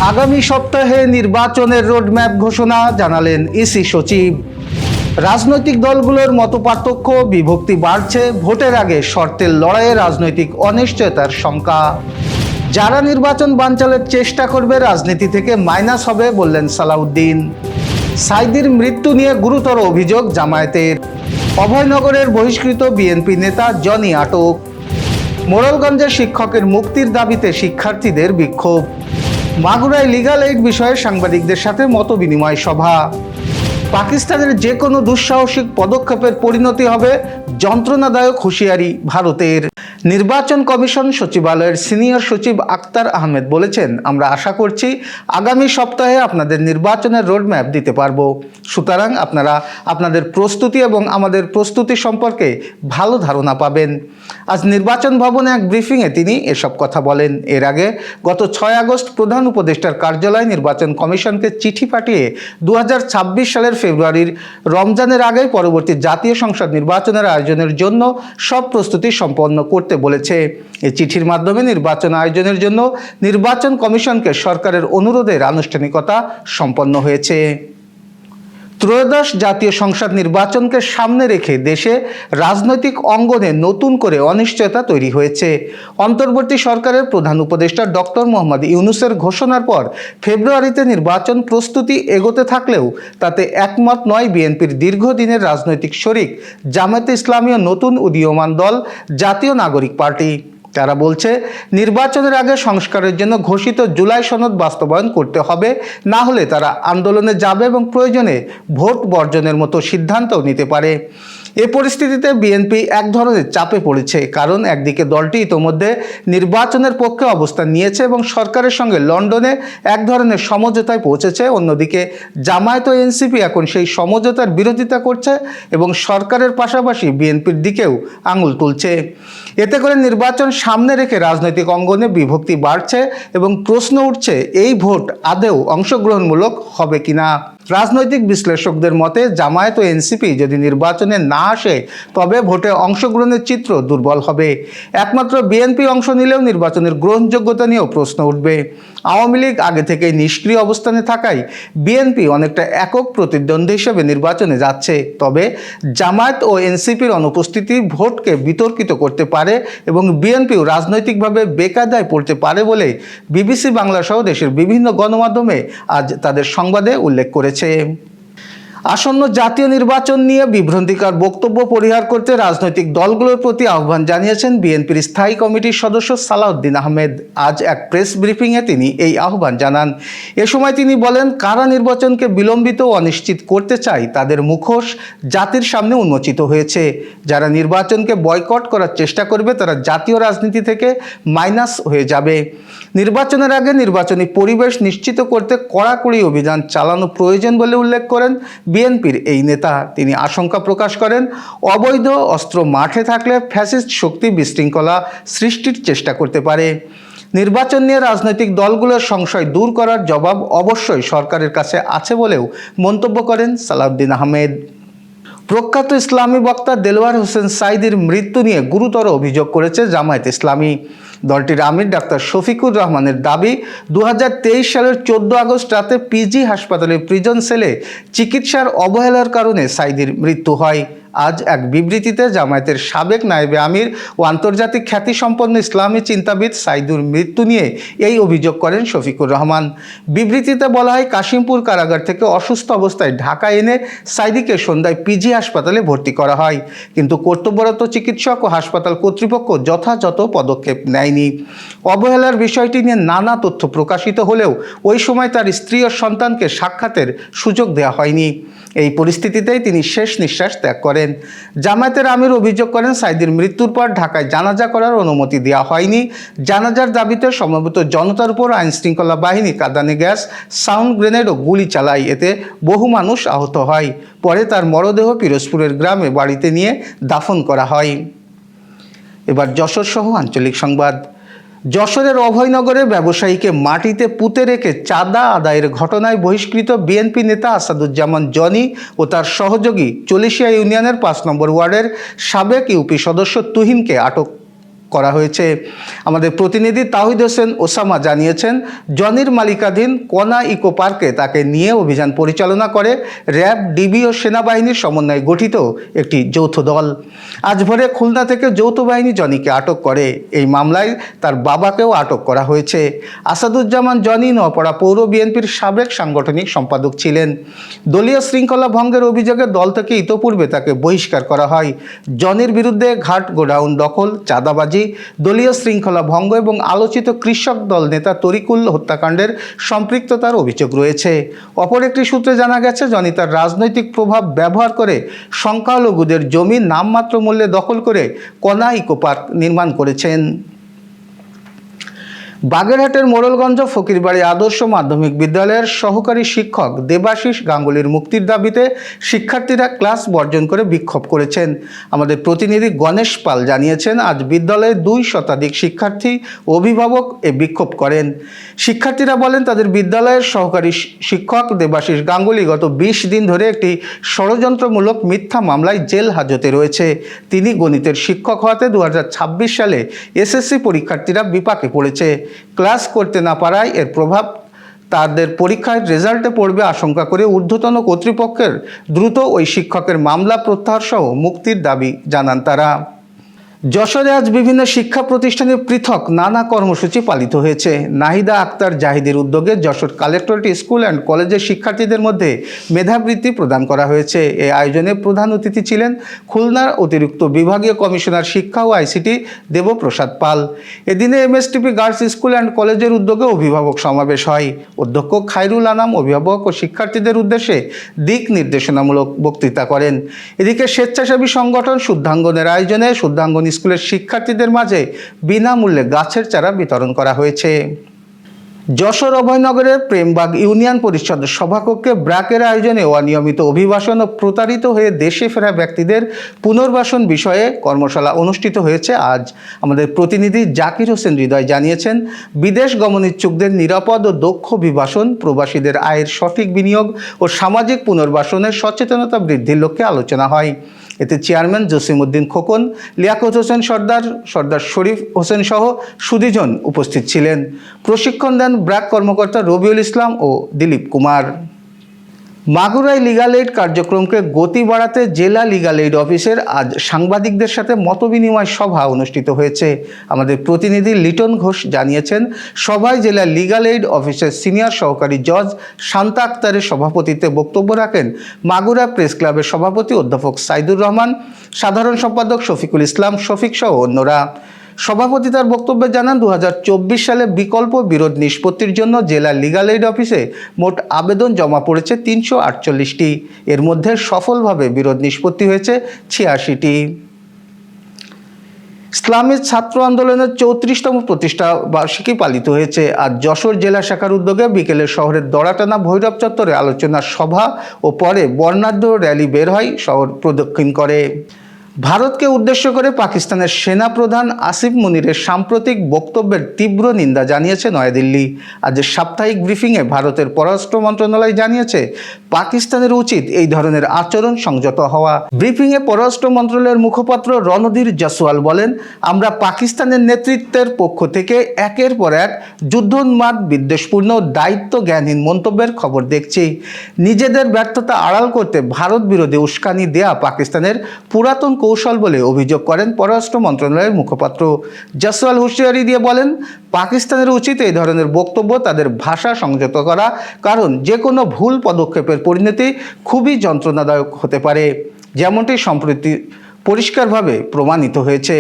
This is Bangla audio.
আগামী সপ্তাহে নির্বাচনের রোডম্যাপ ঘোষণা জানালেন ইসি সচিব। রাজনৈতিক দলগুলোর মতপার্থক্য, বিভক্তি বাড়ছে, ভোটের আগে শর্তের লড়াইয়ে রাজনৈতিক অনিশ্চয়তার শঙ্কা। যারা নির্বাচন বানচালের চেষ্টা করবে রাজনীতি থেকে মাইনাস হবে বললেন সালাউদ্দিন। সাইদির মৃত্যু নিয়ে গুরুতর অভিযোগ জামায়াতের। অভয়নগরের বহিষ্কৃত বিএনপি নেতা জনি আটক। মোড়লগঞ্জের শিক্ষকের মুক্তির দাবিতে শিক্ষার্থীদের বিক্ষোভ। মাগুরায় লিগ্যাল এইড বিষয়ে সাংবাদিকদের সাথে মতবিনিময় সভা। পাকিস্তানের যে কোনো দুঃসাহসিক পদক্ষেপের পরিণতি হবে যন্ত্রণাদায়ক হুঁশিয়ারি ভারতের। নির্বাচন কমিশন সচিবালয়ের সিনিয়র সচিব আক্তার আহমেদ বলেছেন, আমরা আশা করছি আগামী সপ্তাহে আপনাদের নির্বাচনের রোডম্যাপ দিতে পারবো। সুতরাং আপনারা আপনাদের প্রস্তুতি এবং আমাদের প্রস্তুতি সম্পর্কে ভালো ধারণা পাবেন। আজ নির্বাচন ভবনে এক ব্রিফিংয়ে তিনি এসব কথা বলেন। এর আগে গত 6 আগস্ট প্রধান উপদেষ্টার কার্যালয় নির্বাচন কমিশনকে চিঠি পাঠিয়ে 2026 সালের ফেব্রুয়ারির রমজানের আগে পরবর্তী জাতীয় সংসদ নির্বাচনের আয়োজনের জন্য সব প্রস্তুতি সম্পন্ন করতে বলেছে। এই চিঠির মাধ্যমে নির্বাচন আয়োজনের জন্য নির্বাচন কমিশনকে সরকারের অনুরোধের আনুষ্ঠানিকতা সম্পন্ন হয়েছে। ত্রয়োদশ জাতীয় সংসদ নির্বাচনকে সামনে রেখে দেশে রাজনৈতিক অঙ্গনে নতুন করে অনিশ্চয়তা তৈরি হয়েছে। অন্তর্বর্তী সরকারের প্রধান উপদেষ্টা ডক্টর মোহাম্মদ ইউনূসের ঘোষণার পর ফেব্রুয়ারিতে নির্বাচন প্রস্তুতি এগোতে থাকলেও তাতে একমত নয় বিএনপির দীর্ঘদিনের রাজনৈতিক শরিক জামায়াতে ইসলামীর নতুন উদীয়মান দল জাতীয় নাগরিক পার্টি। তারা বলছে, নির্বাচনের আগে সংস্কারের জন্য ঘোষিত জুলাই সনদ বাস্তবায়ন করতে হবে, না হলে তারা আন্দোলনে যাবে এবং প্রয়োজনে ভোট বর্জনের মতো সিদ্ধান্তও নিতে পারে। এ পরিস্থিতিতে বিএনপি এক ধরনের চাপে পড়েছে, কারণ একদিকে দলটি ইতোমধ্যে নির্বাচনের পক্ষে অবস্থান নিয়েছে এবং সরকারের সঙ্গে লন্ডনে এক ধরনের সমঝোতায় পৌঁছেছে, অন্যদিকে জামায়াত ও এনসিপি এখন সেই সমঝোতার বিরোধিতা করছে এবং সরকারের পাশাপাশি বিএনপির দিকেও আঙুল তুলছে। এতে করে নির্বাচন সামনে রেখে রাজনৈতিক অঙ্গনে বিভক্তি বাড়ছে এবং প্রশ্ন উঠছে, এই ভোট আদৌ অংশগ্রহণমূলক হবে কিনা। রাজনৈতিক বিশ্লেষকদের মতে জামায়াত ও এনসিপি যদি নির্বাচনে না আসে তবে ভোটে অংশগ্রহণের চিত্র দুর্বল হবে। একমাত্র বিএনপি অংশ নিলেও নির্বাচনের গ্রহণযোগ্যতা নিয়েও প্রশ্ন উঠবে। আওয়ামী লীগ আগে থেকে নিষ্ক্রিয় অবস্থানে থাকায় বিএনপি অনেকটা একক প্রতিদ্বন্দ্বী হিসেবে নির্বাচনে যাচ্ছে। তবে জামায়াত ও এনসিপির অনুপস্থিতি ভোটকে বিতর্কিত করতে পারে এবং বিএনপিও রাজনৈতিকভাবে বেকায়দায় পড়তে পারে বলে বিবিসি বাংলা সহ দেশের বিভিন্ন গণমাধ্যমে আজ তাদের সংবাদে উল্লেখ করেছে। আসন্ন জাতীয় নির্বাচন নিয়ে বিভ্রান্তিকর বক্তব্য পরিহার করতে রাজনৈতিক দলগুলোর প্রতি আহ্বান জানিয়েছেন বিএনপির স্থায়ী কমিটির সদস্য সালাউদ্দিন আহমেদ। আজ এক প্রেস ব্রিফিংয়ে তিনি এই আহ্বান জানান। এ সময় তিনি বলেন, কারা নির্বাচনকে বিলম্বিত ও অনিশ্চিত করতে চায় তাদের মুখোশ জাতির সামনে উন্মোচিত হয়েছে। যারা নির্বাচনকে বয়কট করার চেষ্টা করবে তারা জাতীয় রাজনীতি থেকে মাইনাস হয়ে যাবে। নির্বাচনের আগে নির্বাচনী পরিবেশ নিশ্চিত করতে কড়াকড়ি অভিযান চালানো প্রয়োজন বলে উল্লেখ করেন বিএনপির এই নেতা। তিনি আশঙ্কা প্রকাশ করেন, অবৈধ অস্ত্র মাঠে থাকলে ফ্যাসিস্ট শক্তি বিশৃঙ্খলা সৃষ্টির চেষ্টা করতে পারে। নির্বাচন নিয়ে রাজনৈতিক দলগুলোর সংশয় দূর করার জবাব অবশ্যই সরকারের কাছে আছে বলেও মন্তব্য করেন সালাউদ্দিন আহমেদ। প্রখ্যাত ইসলামী বক্তা দেলোয়ার হোসেন সাইদির মৃত্যু নিয়ে গুরুতর অভিযোগ করেছে জামায়াত ইসলামী। দলটির আমির ডাক্তার শফিকুর রহমানের দাবি, 2023 সালের 14 আগস্ট রাতে পিজি হাসপাতালের প্রিজন সেলে চিকিৎসার অবহেলার কারণে সাইদির মৃত্যু হয়। আজ এক বিবৃতিতে জামায়াতের সাবেক নায়েবে আমির ও আন্তর্জাতিক খ্যাতিসম্পন্ন ইসলামী চিন্তাবিদ সাইদুর মৃত্যু নিয়ে এই অভিযোগ করেন শফিকুর রহমান। বিবৃতিতে বলা হয়, কাশিমপুর কারাগার থেকে অসুস্থ অবস্থায় ঢাকা এনে সাইদিকে সন্ধ্যায় পিজি হাসপাতালে ভর্তি করা হয়, কিন্তু কর্তব্যরত চিকিৎসক ও হাসপাতাল কর্তৃপক্ষ যথাযথ পদক্ষেপ নেয়নি। অবহেলার বিষয়টি নিয়ে নানা তথ্য প্রকাশিত হলেও ওই সময় তার স্ত্রী ও সন্তানকে সাক্ষাতের সুযোগ দেওয়া হয়নি। এই পরিস্থিতিতেই তিনি শেষ নিঃশ্বাস ত্যাগ করেন। জামায়াতের আমির অভিযোগ করেন, সাইদির মৃত্যুর পর ঢাকায় জানাজা করার অনুমতি দেওয়া হয়নি। জানাজার দাবিতে সমবেত জনতার উপর আইনশৃঙ্খলা বাহিনী কাঁদানে গ্যাস, সাউন্ড গ্রেনেড ও গুলি চালায়। এতে বহু মানুষ আহত হয়। পরে তার মরদেহ পিরোজপুরের গ্রামে বাড়িতে নিয়ে দাফন করা হয়। এবার যশোর সহ আঞ্চলিক সংবাদ। যশোরের অভয়নগরে ব্যবসায়ীকে মাটিতে পুঁতে রেখে চাঁদা আদায়ের ঘটনায় বহিষ্কৃত বিএনপি নেতা আসাদুজ্জামান জনি ও তার সহযোগী চলিশিয়া ইউনিয়নের 5 নম্বর ওয়ার্ডের সাবেক ইউপি সদস্য তুহিনকে আটক করা হয়েছে। আমাদের প্রতিনিধি তাহিদ হোসেন ওসামা জানিয়েছেন, জনির মালিকাধীন কনা ইকো পার্কে তাকে নিয়ে অভিযান পরিচালনা করে র্যাব, ডিবি ও সেনাবাহিনীর সমন্বয়ে গঠিত একটি যৌথ দল। আজ ভোরে খুলনা থেকে যৌথ বাহিনী জনিকে আটক করে। এই মামলায় তার বাবাকেও আটক করা হয়েছে। আসাদুজ্জামান জনি নোয়াপাড়া পৌর বিএনপির সাবেক সাংগঠনিক সম্পাদক ছিলেন। দলীয় শৃঙ্খলা ভঙ্গের অভিযোগে দল থেকে ইতোপূর্বে তাকে বহিষ্কার করা হয়। জনির বিরুদ্ধে ঘাট গোডাউন দখল, চাঁদাবাজি, দলীয় শৃঙ্খলা ভঙ্গ এবং আলোচিত কৃষক দল নেতা তরিকুল হত্যাকাণ্ডের সম্পৃক্ততার অভিযোগ রয়েছে। অপর একটি সূত্রে জানা গেছে, জনি তার রাজনৈতিক প্রভাব ব্যবহার করে সংখ্যালঘুদের জমি নামমাত্র মূল্যে দখল করে কনা ইকো পার্ক নির্মাণ করেছেন। বাগেরহাটের মোড়লগঞ্জ ফকিরবাড়ি আদর্শ মাধ্যমিক বিদ্যালয়ের সহকারী শিক্ষক দেবাশিস গাঙ্গুলির মুক্তির দাবিতে শিক্ষার্থীরা ক্লাস বর্জন করে বিক্ষোভ করেছেন। আমাদের প্রতিনিধি গণেশ পাল জানিয়েছেন, আজ বিদ্যালয়ে 2 শতাধিক শিক্ষার্থী ও অভিভাবক এ বিক্ষোভ করেন। শিক্ষার্থীরা বলেন, তাদের বিদ্যালয়ের সহকারী শিক্ষক দেবাশিস গাঙ্গুলি গত 20 দিন ধরে একটি ষড়যন্ত্রমূলক মিথ্যা মামলায় জেল হাজতে রয়েছে। তিনি গণিতের শিক্ষক হওয়াতে 2026 সালে এসএসসি পরীক্ষার্থীরা বিপাকে পড়েছে। ক্লাস করতে না পারায় এর প্রভাব তাদের পরীক্ষার রেজাল্টে পড়বে আশঙ্কা করে ঊর্ধ্বতন কর্তৃপক্ষের দ্রুত ওই শিক্ষকের মামলা প্রত্যাহার সহ মুক্তির দাবি জানান তারা। যশোরে আজ বিভিন্ন শিক্ষা প্রতিষ্ঠানে পৃথক নানা কর্মসূচি পালিত হয়েছে। নাহিদা আক্তার জাহিদের উদ্যোগে যশোর কালেক্টরেট স্কুল অ্যান্ড কলেজের শিক্ষার্থীদের মধ্যে মেধাবৃত্তি প্রদান করা হয়েছে। এই আয়োজনে প্রধান অতিথি ছিলেন খুলনার অতিরিক্ত বিভাগীয় কমিশনার শিক্ষা ও আইসিটি দেবপ্রসাদ পাল। এদিনে এমএসটিপি গার্লস স্কুল অ্যান্ড কলেজের উদ্যোগে অভিভাবক সমাবেশ হয়। অধ্যক্ষ খায়রুল আনাম অভিভাবক ও শিক্ষার্থীদের উদ্দেশ্যে দিক নির্দেশনামূলক বক্তৃতা করেন। এদিকে স্বেচ্ছাসেবী সংগঠন শুদ্ধাঙ্গনের আয়োজনে শুদ্ধাঙ্গন স্কুলের শিক্ষার্থীদের মাঝে বিনামূল্যে গাছের চারা বিতরণ করা হয়েছে। যশোর অভয়নগরের প্রেমবাগ ইউনিয়ন পরিষদ সভাকক্ষে ব্র্যাকের আয়োজনে অনিয়মিত অভিবাসন ও প্রতারিত হয়ে দেশে ফেরা ব্যক্তিদের পুনর্বাসন বিষয়ে কর্মশালা অনুষ্ঠিত হয়েছে আজ। আমাদের প্রতিনিধি জাকির হোসেন হৃদয় জানিয়েছেন, বিদেশ গমনিচ্ছুকদের নিরাপদ ও দক্ষ অভিবাসন, প্রবাসীদের আয়ের সঠিক বিনিয়োগ ও সামাজিক পুনর্বাসনের সচেতনতা বৃদ্ধির লক্ষ্যে আলোচনা হয়। এতে চেয়ারম্যান জসিমউদ্দিন খোকন, লিয়াকত হোসেন সর্দার, সর্দার শরীফ হোসেন সহ সুধীজন উপস্থিত ছিলেন। প্রশিক্ষণ দেন ব্র্যাক কর্মকর্তা রবিউল ইসলাম ও দিলীপ কুমার। মাগুরায় লিগাল এইড কার্যক্রমকে গতি বাড়াতে জেলা লিগাল এইড অফিসের আজ সাংবাদিকদের সাথে মতবিনিময় সভা অনুষ্ঠিত হয়েছে। আমাদের প্রতিনিধি লিটন ঘোষ জানিয়েছেন, সভায় জেলা লিগাল এইড অফিসের সিনিয়র সহকারী জজ শান্তা আক্তারের সভাপতিত্বে বক্তব্য রাখেন মাগুরা প্রেস ক্লাবের সভাপতি অধ্যাপক সাইদুর রহমান, সাধারণ সম্পাদক শফিকুল ইসলাম শফিক সহ অন্যরা। সভাপতি তার বক্তব্যে জানান, 2024 সালে বিকল্প বিরোধ নিষ্পত্তির জন্য জেলা লিগাল এইড অফিসে মোট আবেদন জমা পড়েছে 348টি। এর মধ্যে সফলভাবে বিরোধ নিষ্পত্তি হয়েছে 86টি। ইসলামী ছাত্র আন্দোলনের 34তম প্রতিষ্ঠা বার্ষিকী পালিত হয়েছে। আজ যশোর জেলা শাখার উদ্যোগে বিকেলে শহরের দড়াটানা ভৈরব চত্বরে আলোচনা সভা ও পরে বর্ণাঢ্য র্যালি বের হয় শহর প্রদক্ষিণ করে। ভারতকে উদ্দেশ্য করে পাকিস্তানের সেনাপ্রধান আসিফ মুনিরের সাম্প্রতিক বক্তব্যের তীব্র নিন্দা জানিয়েছে নয়াদিল্লি। আজ সাপ্তাহিক ব্রিফিংয়ে ভারতের পররাষ্ট্র মন্ত্রণালয় জানিয়েছে, পাকিস্তানের উচিত এই ধরনের আচরণ সংযত হওয়া। ব্রিফিংয়ে পররাষ্ট্র মন্ত্রণালয়ের মুখপাত্র রণধীর জসওয়াল বলেন, আমরা পাকিস্তানের নেতৃত্বের পক্ষ থেকে একের পর এক যুদ্ধোন্মাদ, বিদ্বেষপূর্ণ, দায়িত্ব জ্ঞানহীন মন্তব্যের খবর দেখছি। নিজেদের ব্যর্থতা আড়াল করতে ভারত বিরোধী উস্কানি দেয়া পাকিস্তানের পুরাতন কৌশল বলে অভিযোগ করেন পররাষ্ট্র মন্ত্রণালয়ের মুখপাত্র। জসওয়াল হুঁশিয়ারি দিয়ে বলেন, পাকিস্তানের উচিত এই ধরনের বক্তব্য তাদের ভাষা সংযত করা, কারণ যে কোনো ভুল পদক্ষেপের পরিণতি খুবই যন্ত্রণাদায়ক হতে পারে, যেমনটি সম্প্রতি পরিষ্কারভাবে প্রমাণিত হয়েছে।